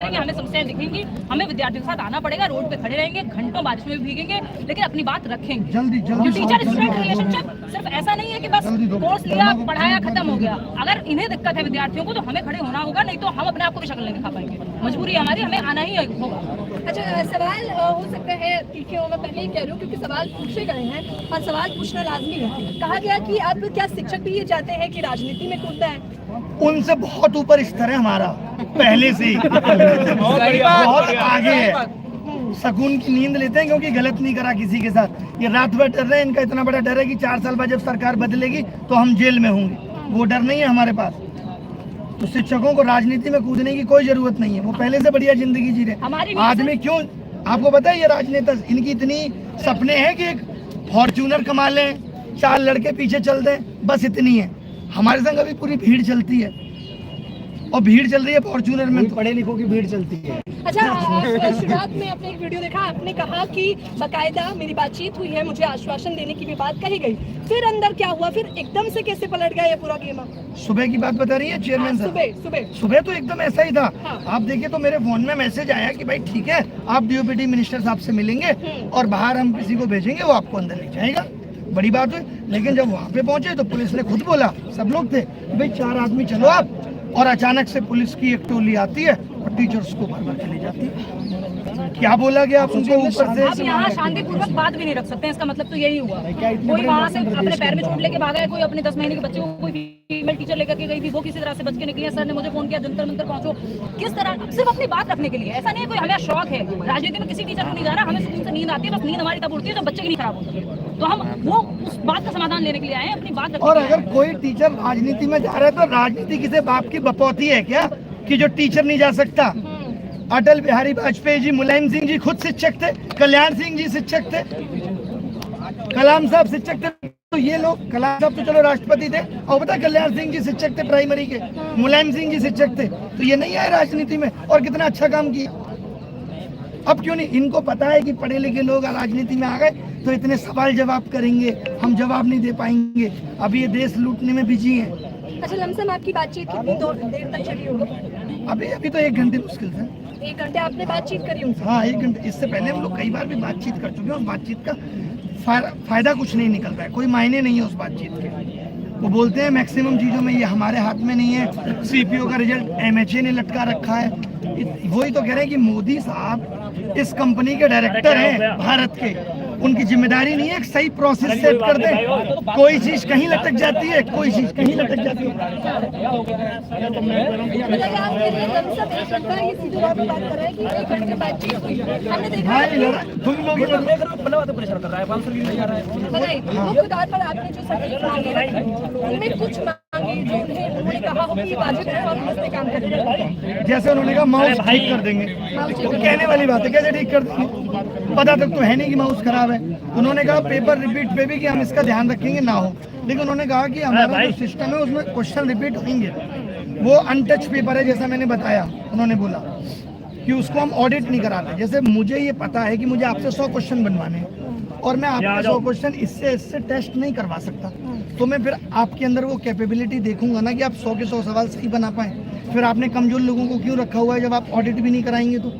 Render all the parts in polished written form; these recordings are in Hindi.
हमें समस्याएं दिखेंगी, हमें विद्यार्थियों के साथ आना पड़ेगा, रोड पे खड़े रहेंगे, घंटों बारिश में भी भीगेंगे, लेकिन अपनी बात रखेंगे। जल्दी टीचर स्टूडेंट रिलेशनशिप सिर्फ ऐसा नहीं है कि बस कोर्स लिया, पढ़ाया, खत्म हो गया। अगर इन्हें दिक्कत है विद्यार्थियों को, तो हमें खड़े होना होगा, नहीं तो हम अपने आप को भी शक्ल नहीं दिखा पाएंगे। मजबूरी हमारी, हमें आना ही होगा। अच्छा, सवाल हो सकता है कि मैं पहले ही कह रही हूँ, क्योंकि सवाल पूछे गए हैं और सवाल पूछना लाजमी है। कहा गया कि अब क्या शिक्षक भी ये चाहते हैं कि राजनीति में कूदना है? उनसे बहुत ऊपर स्तर है हमारा, पहले से ही बहुत आगे है। सुकून की नींद लेते हैं क्योंकि गलत नहीं करा किसी के साथ। ये रात भर डर रहे हैं, इनका इतना बड़ा डर है कि 4 साल बाद जब सरकार बदलेगी तो हम जेल में होंगे। वो डर नहीं है हमारे पास। तो शिक्षकों को राजनीति में कूदने की कोई जरूरत नहीं है, वो पहले से बढ़िया जिंदगी जी रहे। आदमी क्यों, आपको पता है ये राजनेता इनकी इतनी सपने हैं कि एक फॉर्च्यूनर कमा लें, 4 लड़के पीछे चल दें, बस इतनी है। हमारे संग अभी पूरी भीड़ चलती है और भीड़ चल रही है फॉर्च्यूनर में, पढ़े लिखों की भीड़ चलती है। अच्छा, शुरुआत में आपने एक वीडियो देखा, आपने कहा कि बाकायदा मेरी बातचीत हुई है, मुझे आश्वासन देने की भी बात कही गई। फिर अंदर क्या हुआ, फिर एकदम से कैसे पलट गया ये पूरा गेम? सुबह की बात बता रही है चेयरमैन साहब? सुबह तो एकदम ऐसा ही था। हाँ। आप देखिए तो मेरे फोन में मैसेज आया कि भाई ठीक है, आप डीओपीटी मिनिस्टर साहब से मिलेंगे और बाहर हम किसी को भेजेंगे, वो आपको अंदर ले जाएगा। बड़ी बात है। लेकिन जब वहाँ पे पहुंचे तो पुलिस ने खुद बोला, सब लोग थे, भाई 4 आदमी चलो आप, और अचानक से पुलिस की एक टोली आती है और टीचर्स को भर चली जाती है। क्या बोला गया आप उनको ऊपर से? आप यहाँ शांतिपूर्वक बात भी नहीं रख सकते हैं, इसका मतलब तो यही हुआ। कोई वहाँ से अपने पैर में चोट लेके भागा है, कोई अपने 10 महीने के बच्चे को, कोई फीमेल टीचर लेकर के गई थी, वो किसी तरह से बच के निकली है। सर ने मुझे फोन किया, जंतर मंतर पहुंचो। किस तरह, सिर्फ अपनी बात रखने के लिए। ऐसा नहीं है कोई हमें शौक है राजनीति में, किसी टीचर को नहीं जा रहा, हमें सुकून से नींद आती है, बस नींद हमारी तब उड़ती है जब बच्चे की नहीं खराब होती है। तो हम वो उस बात का समाधान लेने के लिए आए हैं, अपनी बात। और अगर कोई टीचर राजनीति में जा रहा है तो राजनीति किसी बाप की बपौती है क्या कि जो टीचर नहीं जा सकता? अटल बिहारी वाजपेयी जी, मुलायम सिंह जी खुद शिक्षक थे, कल्याण सिंह जी शिक्षक थे, कलाम साहब शिक्षक थे। तो ये लोग, कलाम साहब तो चलो राष्ट्रपति थे, और पता कल्याण सिंह जी शिक्षक थे प्राइमरी के, मुलायम सिंह जी शिक्षक थे। तो ये नहीं आए राजनीति में और कितना अच्छा काम किया। अब क्यों नहीं? इनको पता है कि पढ़े लिखे लोग राजनीति में आ गए तो इतने सवाल जवाब करेंगे, हम जवाब नहीं दे पाएंगे। अभी ये देश लूटने में बिजी है। अच्छा, लमसम आपकी बातचीत कितनी देर तक चली होगी? अभी तो 1 घंटे मुश्किल से। 1 घंटे आपने बातचीत करी उनसे? हाँ, 1 घंटे। इससे पहले हम लोग कई बार भी बातचीत कर चुके हैं। उस बातचीत का फायदा कुछ नहीं निकलता है, कोई मायने नहीं है उस बातचीत के। वो बोलते हैं मैक्सिमम चीज़ों में ये हमारे हाथ में नहीं है, सीपीओ का रिजल्ट MHA ने लटका रखा है। वही तो कह रहे हैं कि मोदी साहब इस कंपनी के डायरेक्टर हैं भारत के, उनकी जिम्मेदारी नहीं है एक सही प्रोसेस सेट कर दे। कोई चीज कहीं लटक जाती है, कोई चीज कहीं लटक जाती है। जैसे उन्होंने कहा माउस ठीक कर देंगे, तो कहने वाली बात है, कैसे ठीक कर देंगे? पता तक तो है नहीं कि माउस खराब है। उन्होंने कहा पेपर रिपीट पे भी कि हम इसका ध्यान रखेंगे ना हो, लेकिन उन्होंने कहा कि हमारा जो सिस्टम है उसमें क्वेश्चन रिपीट होंगे। वो अनटच पेपर है, जैसा मैंने बताया। उन्होंने बोला कि उसको हम ऑडिट नहीं कराते। जैसे मुझे ये पता है कि मुझे आपसे 100 क्वेश्चन बनवाने हैं और मैं आपके 100 क्वेश्चन इससे टेस्ट नहीं करवा सकता, तो मैं फिर आपके अंदर वो कैपेबिलिटी देखूंगा ना कि आप 100 के 100 सवाल सही बना पाए। फिर आपने कमजोर लोगों को क्यों रखा हुआ है? जब आप ऑडिट भी नहीं कराएंगे तो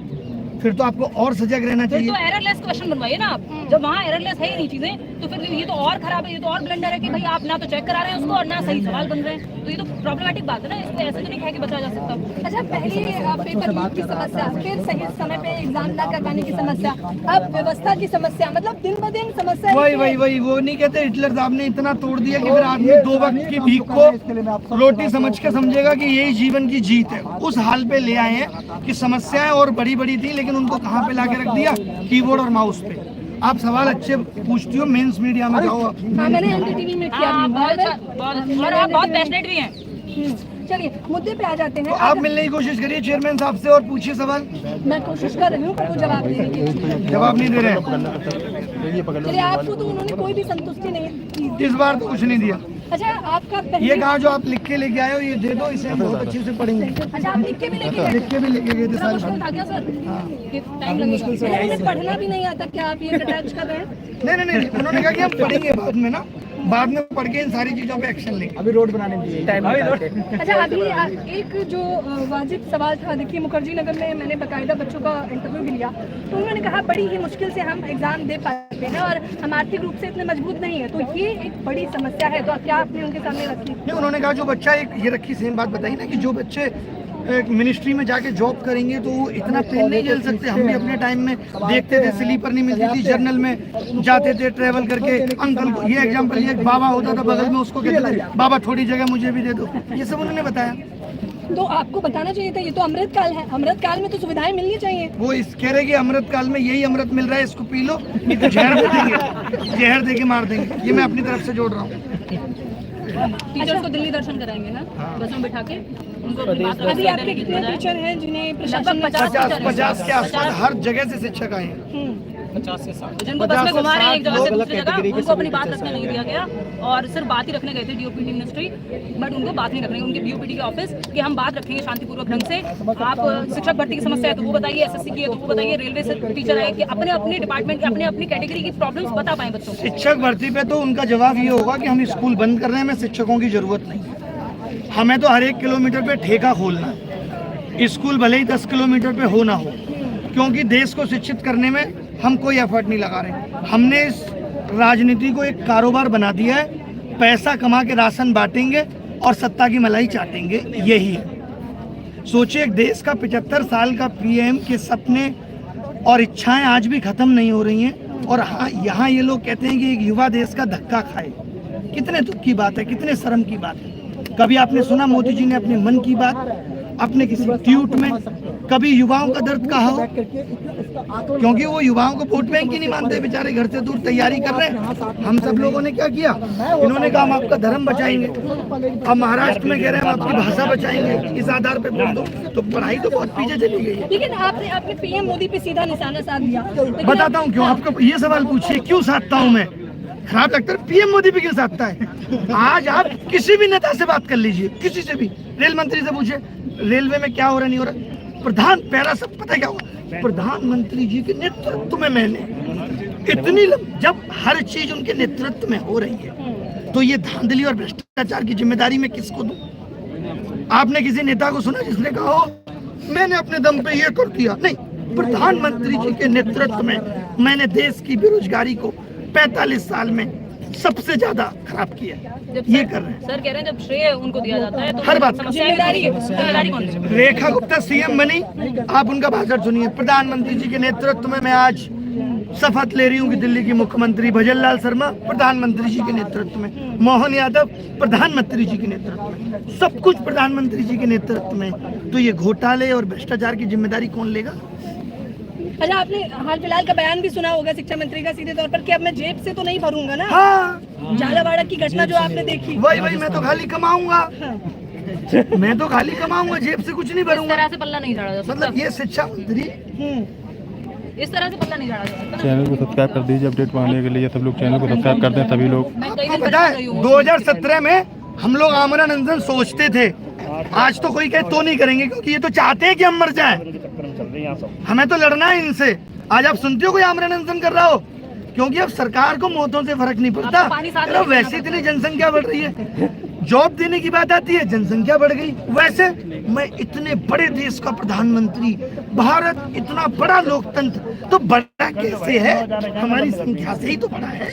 फिर तो आपको और सजग रहना चाहिए। तो एररलेस क्वेश्चन बनवाइए ना आप। जब वहाँ एररलेस है ही नहीं चीजें, तो फिर ये तो और खराब है, ये तो और ब्लंडर है कि भाई आप ना तो चेक करा रहे हैं उसको और ना सही सवाल बन रहे हैं। तो ये तो प्रॉब्लमेटिक बात है ना, इसको ऐसे तो नहीं कह के बचा जा सकता। अच्छा, पहले पेपर लीक की समस्या, फिर सही समय पे एग्जाम ना करवाने की समस्या, अब व्यवस्था की समस्या, मतलब दिन ब दिन समस्या। वही वो नहीं कहते हिटलर साहब ने इतना तोड़ दिया कि फिर आदमी 2 वक्त की भीख को रोटी समझ के समझेगा कि यही जीवन की जीत है। उस हाल पे ले आए हैं कि समस्याएं और बड़ी बड़ी थी, लेकिन उनको कहाँ पे लाके रख दिया? कीबोर्ड और माउस पे। आप सवाल अच्छे पूछती हो, मेंस मीडिया में जाओ। मैंने NDTV में किया, और आप बहुत पैशनेट भी हैं। चलिए मुद्दे पे आ जाते हैं। तो आप मिलने की कोशिश करिए चेयरमैन साहब से और पूछिए सवाल। मैं कोशिश कर रही हूँ पर वो जवाब देने की जवाब नहीं दे रहे हैं। चलिए, आपको तो उन्होंने कोई भी संतुष्टि नहीं दी इस बार तो कुछ नहीं दिया। अच्छा, आपका ये कहा जो आप लिख के लेके आए हो ये दे दो, इसे हम बहुत अच्छे से पढ़ेंगे। अच्छा, आप लिख के भी लेके गए थे सारे। पढ़ना भी नहीं आता क्या? आप ये अटैच कर रहे हैं? नहीं, उन्होंने कहा कि हम पढ़ेंगे बाद में ना, बाद में पढ़ के इन सारी चीजों पे एक्शन लेंगे। अभी रोड बनाने में अच्छा, अभी एक जो वाजिब सवाल था, देखिए मुखर्जी नगर में मैंने बाकायदा बच्चों का इंटरव्यू भी लिया, तो उन्होंने कहा बड़ी ही मुश्किल से हम एग्जाम दे पाते हैं और हम आर्थिक रूप से इतने मजबूत नहीं है, तो ये एक बड़ी समस्या है। तो क्या आपने उनके सामने रखी? नहीं, उन्होंने कहा जो बच्चा ये रखी सेम बात बताई ना कि जो बच्चे मिनिस्ट्री में जाके जॉब करेंगे तो वो इतना पेन नहीं झेल सकते। हम भी अपने टाइम में देखते थे, स्लीपर नहीं मिलती थी, जर्नल में जाते थे ट्रेवल करके। अंकल को ये एग्जांपल, ये बाबा होता था बगल में, उसको कहते थे बाबा थोड़ी जगह मुझे भी दे दो। ये सब उन्होंने बताया। तो आपको बताना चाहिए था, ये तो अमृत काल है, अमृत काल में तो सुविधाएं मिलनी चाहिए। वो इस कह रहे कि अमृत काल में यही अमृत मिल रहा है, इसको पी लो, नहीं तो जहर दे देंगे, जहर दे के मार देंगे। ये मैं अपनी तरफ से जोड़ रहा हूँ। टीचर्स को दिल्ली दर्शन कराएंगे ना, बस में बिठा के उनको अपनी बात अभी आपके कितने टीचर हैं जिन्हें प्रशासन लगभग 50 के आसपास हर जगह से शिक्षक आए हैं। 50 से 60 जिनको बस में घुमा रहे हैं एक जगह से दूसरी जगह, कैटेगरी के उनको अपनी सभी बात टीचर्स रखने नहीं दिया गया और सिर्फ बात ही रखने गए थे डीओपीटी मिनिस्ट्री, बट उनको बात नहीं रखने, उनके बीओपीटी के ऑफिस कि हम बात रखेंगे शांतिपूर्वक ढंग से। आप शिक्षक भर्ती की समस्या है तो वो बताइए, एसएससी की है तो वो बताइए, रेलवे से टीचर आए कि अपने अपने डिपार्टमेंट अपने अपनी कैटेगरी की प्रॉब्लम्स बता पाए बच्चों को। शिक्षक भर्ती पे तो उनका जवाब ये होगा कि हम स्कूल बंद कर रहे हैं, हमें शिक्षकों की जरूरत नहीं, हमें तो हर 1 किलोमीटर पे ठेका खोलना है, स्कूल भले ही 10 किलोमीटर पे हो ना हो, क्योंकि देश को शिक्षित करने में हम कोई एफर्ट नहीं लगा रहे। हमने इस राजनीति को एक कारोबार बना दिया है, पैसा कमा के राशन बांटेंगे और सत्ता की मलाई चाटेंगे, यही है। सोचिए, एक देश का 75 साल का पीएम के सपने और इच्छाएं आज भी खत्म नहीं हो रही हैं, और हाँ, यहाँ ये लोग कहते हैं कि एक युवा देश का धक्का खाए। कितने दुख की बात है, कितने शर्म की बात है। कभी आपने सुना मोदी जी ने अपने मन की बात अपने किसी ट्वीट में कभी युवाओं का दर्द कहा हो? क्योंकि वो युवाओं को वोट बैंक ही नहीं मानते, बेचारे घर से दूर तैयारी कर रहे हैं। हम सब लोगों ने क्या किया, इन्होंने कहा हम आपका धर्म बचाएंगे, अब महाराष्ट्र में कह रहे हैं हम आपकी भाषा बचाएंगे, इस आधार पे वोट दो। तो पढ़ाई तो बहुत पीछे चली गई है। लेकिन आपने पीएम मोदी पे सीधा निशाना साध दिया। बताता हूँ क्यों, आपको ये सवाल पूछिए क्यों साधता हूँ मैं, खराब लगता है पीएम मोदी पे क्यों साधता है। आज आप किसी भी नेता से बात कर लीजिए, किसी से भी, रेल मंत्री से पूछिए रेलवे में क्या हो रहा नहीं हो रहा, पहला सब पता है क्या हुआ, प्रधानमंत्री जी के नेतृत्व में मैंने इतनी जब हर चीज उनके नेतृत्व में हो रही है तो ये धांधली और भ्रष्टाचार की जिम्मेदारी मैं किसको दूं? आपने किसी नेता को सुना जिसने कहा हो मैंने अपने दम पे ये कर दिया? नहीं, प्रधानमंत्री जी के नेतृत्व में मैंने देश की बेरोजगारी को 45 साल में सबसे ज्यादा खराब किया। ये कर रहे हैं सर, कह रहे हैं जब श्रेय उनको दिया जाता है तो हर बात जिम्मेदारी कौन सी? रेखा गुप्ता सीएम बनी, आप उनका भाषण सुनिए, प्रधानमंत्री जी के नेतृत्व में मैं आज शपथ ले रही हूँ कि दिल्ली की मुख्यमंत्री भजनलाल शर्मा प्रधानमंत्री जी के नेतृत्व में, मोहन यादव प्रधानमंत्री जी के नेतृत्व में, सब कुछ प्रधानमंत्री जी के नेतृत्व में। तो ये घोटाले और भ्रष्टाचार की जिम्मेदारी कौन लेगा? अच्छा, आपने हाल फिलहाल का बयान भी सुना होगा शिक्षा मंत्री का सीधे तौर पर कि अब मैं जेब से तो नहीं भरूंगा ना। हाँ, झालावाड़ की घटना जो आपने देखी, वही मैं तो खाली कमाऊंगा, मैं तो खाली कमाऊंगा, जेब से कुछ नहीं इस भरूंगा। तरह से पल्ला नहीं झाड़ा जा सकता। मतलब ये शिक्षा मंत्री इस तरह से पल्ला नहीं झाड़ा जा सकता। चैनल को सब्सक्राइब कर दीजिए अपडेट पाने के लिए, सब लोग चैनल को सब्सक्राइब कर दें सभी लोग। मैं कई आपको दिन पता परेशान है रही हूँ। 2017 में हम लोग आमरण अनशन सोचते थे, आज तो कोई कहे तो नहीं करेंगे क्योंकि ये तो चाहते हैं कि हम मर जाएं, हमें तो लड़ना है इनसे। आज आप सुनते हो कोई आमरण अनशन कर रहा हो? क्योंकि अब सरकार को मौतों से फर्क नहीं पड़ता। अरे वैसे इतनी जनसंख्या बढ़ रही है, जॉब देने की बात आती है जनसंख्या बढ़ गई। वैसे मैं इतने बड़े देश का प्रधानमंत्री, भारत इतना बड़ा लोकतंत्र तो बड़ा कैसे है? हमारी संख्या से ही तो बड़ा है।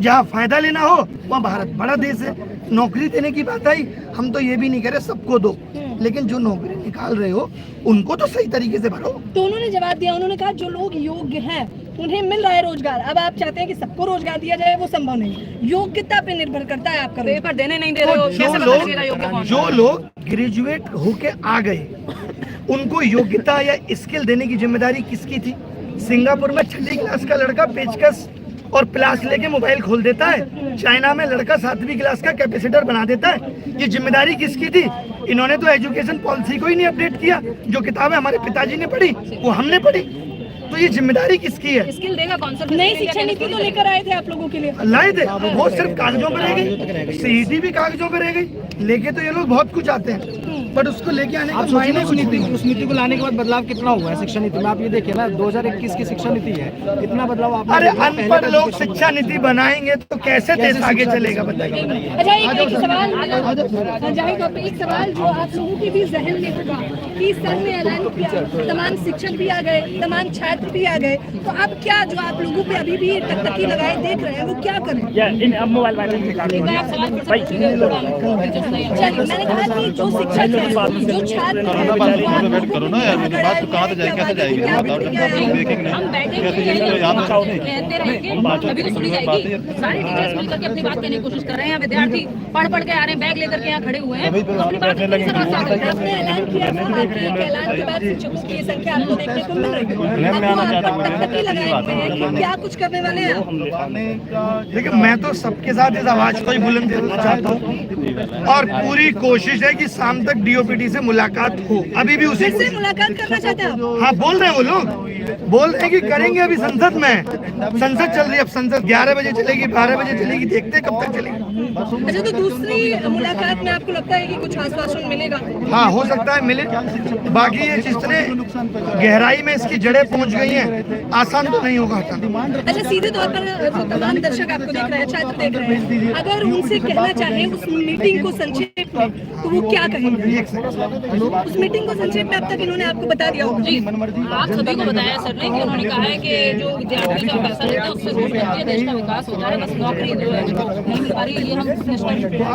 जहाँ फायदा लेना हो वहाँ भारत बड़ा देश है। नौकरी देने की बात आई, हम तो ये भी नहीं कह रहे सबको दो, लेकिन जो नौकरी निकाल रहे हो उनको तो सही तरीके से भरो। तो उन्होंने जवाब दिया, उन्होंने कहा जो लोग योग्य हैं उन्हें मिल रहा है रोजगार। अब आप चाहते हैं कि सबको रोजगार दिया जाए, वो संभव नहीं, योग्यता पे निर्भर करता है आपका। पेपर देने नहीं दे रहे हो, कैसे पता चलेगा योग्य कौन? जो लोग ग्रेजुएट होके आ गए उनको योग्यता या स्किल देने की जिम्मेदारी किसकी थी? सिंगापुर में 6वीं क्लास का लड़का पेचकस और प्लास लेके मोबाइल खोल देता है, चाइना में लड़का 7वीं क्लास का कैपेसिटर बना देता है। ये जिम्मेदारी किसकी थी? इन्होंने तो एजुकेशन पॉलिसी को ही नहीं अपडेट किया। जो किताबें हमारे पिताजी ने पढ़ी वो हमने पढ़ी, तो ये जिम्मेदारी किसकी है? स्किल देगा कौन सा? नई शिक्षा नीति तो लेकर आए थे आप लोगों के लिए, लाए थे, वो सिर्फ कागजों पर रह गई, सीईटी भी कागजों पर रह गई, लेके तो ये लोग बहुत कुछ आते हैं। बट उसको लेके आने का आप मायने सोचिए कुछ नहीं। उस नीति को लाने के बाद बदलाव कितना हुआ है शिक्षा नीति में। आप ये देखिए ना 2021 की शिक्षा नीति है, इतना बदलाव आप अरे अनपढ़ लोग शिक्षा नीति बनाएंगे तो कैसे देश आगे चलेगा बताइए। अच्छा एक सवाल जाहिद आप एक सवाल जो आप लोगों के भी जहन में होगा कि सर ने ऐलान किया, तमाम शिक्षक भी आ गए, तमाम छात्र भी आ गए, तो अब क्या जो आप लोगों पे अभी भी टकटकी लगाए देख रहे हैं वो क्या करें? चलिए मैंने कहा कि जो शिक्षक है, जो छात्र है, करो ना यार, मेरी बात तो कहाँ से जाएगी, कैसे जाएगी, हम बैठेंगे कहते रहेंगे, अभी तो सुनी जाएगी। सारे टीचर्स मिलकर के अपनी बात कहने की कोशिश कर रहे हैं। विद्यार्थी पढ़ के आ रहे हैं, बैग लेकर के यहाँ खड़े हुए हैं, अपनी बात आपने ऐलान किया था कि एक ऐलान के बाद शिक्षकों की संख्या आपको देखने को मिल रही है, टकटकी लगाए हुए हैं, क्या कुछ करने वाले हैं? देखिए मैं तो सबके साथ इस आवाज को ही बुलंद करना चाहता हूँ और पूरी कोशिश है कि शाम तक डीओपीटी से मुलाकात हो। अभी भी उसी फिर से मुलाकात करना चाहते हैं आप? हाँ बोल रहे हैं वो लोग, बोल रहे हैं कि करेंगे। अभी संसद में संसद चल रही है, अब संसद 11 बजे चलेगी, 12 बजे चलेगी, देखते हैं कब तक चलेगी। अच्छा तो दूसरी मुलाकात में आपको लगता है कि कुछ आश्वासन मिलेगा? हाँ हो सकता है मिले। बाकी ये जितने गहराई में इसकी जड़ें पहुंच गई हैं, आसान तो नहीं होगा हटाना। अच्छा सीधे तौर पर जो तमाम दर्शक आपको देख रहे हैं, छात्र देख रहे हैं, अगर उनसे कहना चाहें उस मीटिंग को संक्षेप में तो वो क्या कहेंगे? उस मीटिंग को संक्षेप में अब तक इन्होंने आपको बता दिया होगा। जी आप सभी को बताया सर ने कि उन्होंने कहा है कि जो विद्यार्थी का पैसा लेते हैं उससे रोज बढ़ती है, देश का विकास होता है। बस नौकरी जो है नहीं मिल पा रही है, ये हम नेशनल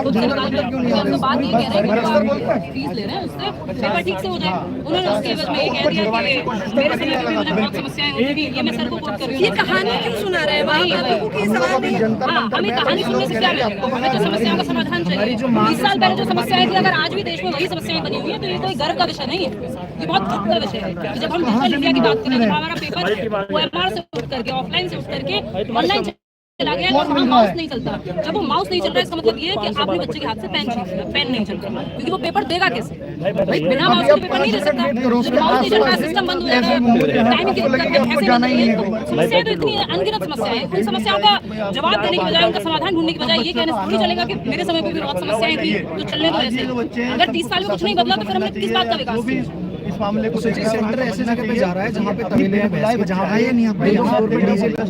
खुद से निकाल कर हम तो बात नहीं कह रहे हैं कि फीस ले रहे हैं, उससे पेपर ठीक से हो जाए। उन्होंने उसके एवज में ये कह दिया कि मेरे समय में भी मुझे बहुत समस्याएं होती थी, ये मैं सर को कोट कर रही हूँ। ये कहानी क्यों सुना रहे हैं? वही आप लोगों की सवाल नहीं है। हाँ, हमें कहानी सुनने से क्या मिलेगा? हमें तो समस्याओं का समाधान चाहिए। 20 साल पहले जो समस्याएं थी, अगर आज भी देश में वही समस्याएं बनी हुई है तो ये कोई गर्व का विषय नहीं है, ये बहुत दुख का विषय है। जब हम डिजिटल इंडिया की बात करें, जब हमारा पेपर OMR से उठ करके ऑफलाइन से उठ करके ऑनलाइन चला गया, तो वहाँ माउस नहीं चलता। जब वो माउस नहीं चल रहा है इसका मतलब ये है कि आपने बच्चे के हाथ से पेन छीन लिया, पेन नहीं चल रहा, क्योंकि वो पेपर देगा कैसे? भाई बिना माउस के पेपर नहीं दे सकता। जब माउस नहीं चल रहा, सिस्टम बंद हो जा रहा है, टाइम की दिक्कत है, ऐसे बन रही है, तो समस्याएं तो इतनी अनगिनत समस्याएं हैं। उन समस्याओं का जवाब देने की बजाय, उनका समाधान ढूंढने की बजाय ये कहने से थोड़ी चलेगा कि मेरे समय पे भी बहुत समस्याएं थी तो चलने दो ऐसे। अगर 30 साल में कुछ नहीं बदला तो फिर हमने किस बात का विकास किया? इस मामले को सोचिए, सेंटर ऐसे जगह पे जा रहा है जहाँ पे तबीले में बहस की, जहाँ पे नहीं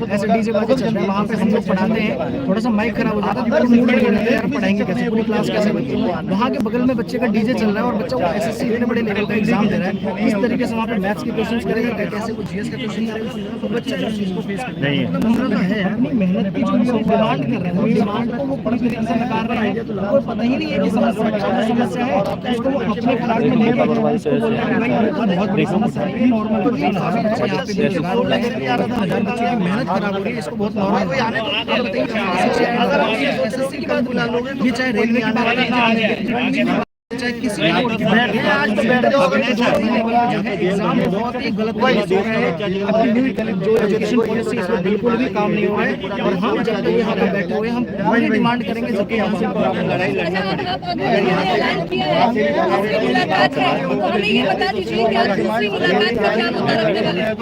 ऐसे डीजे बाजे चल रहे हैं, वहाँ पे हम लोग पढ़ाते हैं, थोड़ा सा माइक खराब हो जाता है, तो मूड नहीं रहता है यार, पढ़ाएंगे कैसे, पूरी क्लास कैसे बच्चे। वहाँ के बगल में बच्चे का डीजे चल रहा है और बच्चा वो SSC इतने बड़े लेवल का एग्जाम दे रहा है, इस तरीके से वहाँ पे मैथ्स के क्वेश्चन करेगा, कैसे वो GS का क्वेश्चन करेगा, तो बच्चा इस चीज को फेस करेगा। है यार, मेहनत की जो डिमांड कर रहे हैं, डिमांड को वो पूरी तरीके से नकार रहे हैं, उनको पता ही नहीं है कि समस्या है, उसको वो अपने खराब में नहीं कर रहे हैं, उसको बोल रहे हैं बहुत समस्या है, नॉर्मल मेहनत खराब हो रही है, इसको बहुत नॉर्मल ये चाहे रेलवे की बात करना, चाहे किसी आज तो बैठ जाओ, एग्जाम बहुत ही गलत तरीके से अपनी जो एजुकेशन पॉलिसी इसमें बिल्कुल भी काम नहीं हो रहा है। और हम जब तक यहाँ पे बैठे हुए हम पूरी डिमांड करेंगे जबकि यहाँ से लड़ाई लड़ना ऐलान किया है मुलाकात है, तो हमें ये बता दीजिए कि आप दूसरी मुलाकात का क्या मुद्दा रखने वाले हैं?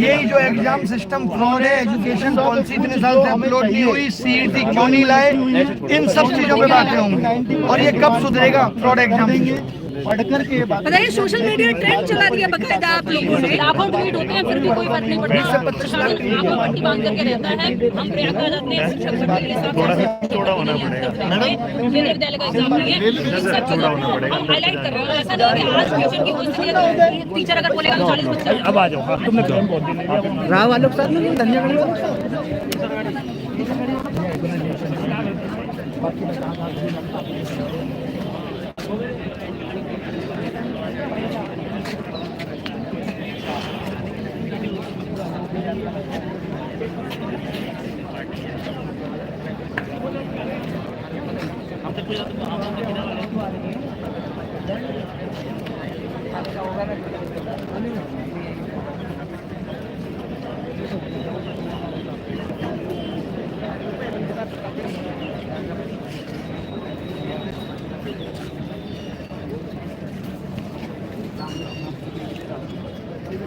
यही जो एग्जाम सिस्टम फ्रॉड है, एजुकेशन पॉलिसी इतने साल से अपलोड नहीं हुई, CET क्यों नहीं लाए, इन सब चीजों पे बातें होंगी और ये कब सुधरेगा फ्रॉड एग्जाम। पढ़कर के बताइए सोशल मीडिया ट्रेंड चला दिया बकायदा आप लोगों ने, लाखों ट्वीट होते हैं फिर भी कोई फर्क नहीं पड़ता। प्रशासन आंखों पट्टी बांध करके रहता है। हम प्रयागराज अपने शिक्षक भर्ती के साथ चौड़ा होना पड़ेगा, ये विद्यालय का एग्जाम नहीं है, इन सब चीजों को हम हाईलाइट कर रहे हैं। ऐसा नहीं है कि आज फ्यूचर की कोई स्थिति है तो टीचर अगर बोलेगा तो 40 बच्चे अब आ जाओ, तुमने राव वालों के साथ नहीं, धन्यवाद।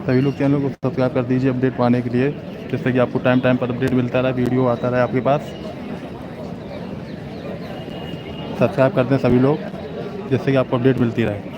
सभी लोग चैनल को सब्सक्राइब कर दीजिए अपडेट पाने के लिए, जिससे कि आपको टाइम टाइम पर अपडेट मिलता रहे, वीडियो आता रहे आपके पास। सब्सक्राइब कर दें सभी लोग। जिससे कि आपको अपडेट मिलती रहे।